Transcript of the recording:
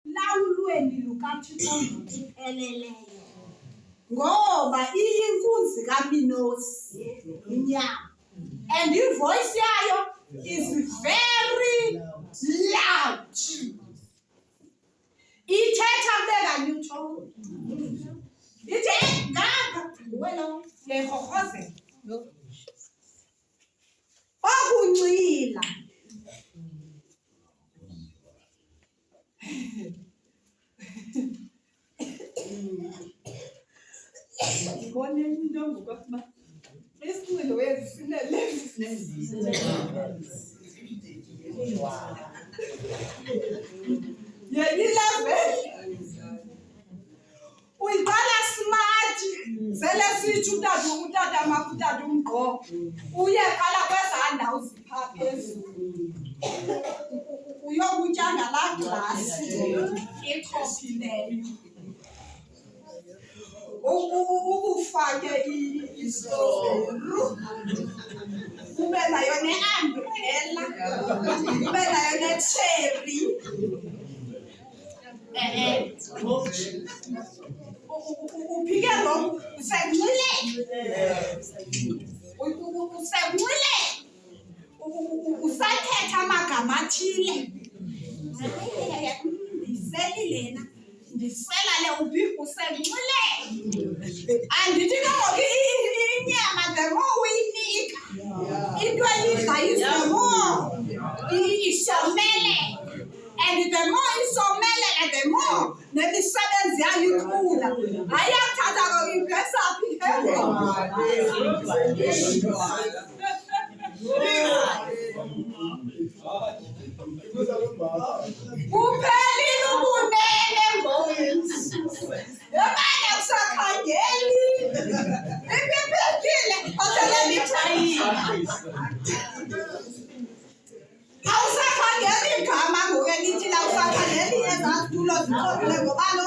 lawulweni lukaThixo ngokupheleleyo. Ngoba iyinkunzi kaMinosi inyama. And the voice yayo is very loud. Ithetha beka nyutsho. Ithe ngapha wena yehohoze. Ukunxila. Ngibone into ngokuba isinqilo wezisinele. Yeyilave. Uyiqala smart. Zele sithi utata makutata umgqo. Uyeqala kwezanda uzipha phezulu. Uyokutya ngalaa glasi ichophileyo. Ukufake istrawberry. Ube nayo ne-umbrella. Ube nayo ne-cherry. Uphike ngoku usemncile. Usathetha amagama athile. Ndiseli lena. Ndisela le uphi usemncile. Andithi ngoku inyama the more uyinika. Into eyidlayo the more isomele. And the more isomele the more nemisebenzi yayo ikhula. Ayathatha ngoku ibhesaphi kuphelile ubunene ngoku. Yabanye akusakhangeli. Iphephile oselemithayile. Awusakhangeli igama ngoku elithi la usakhangeli ezazitulo zikhobile ngoba lo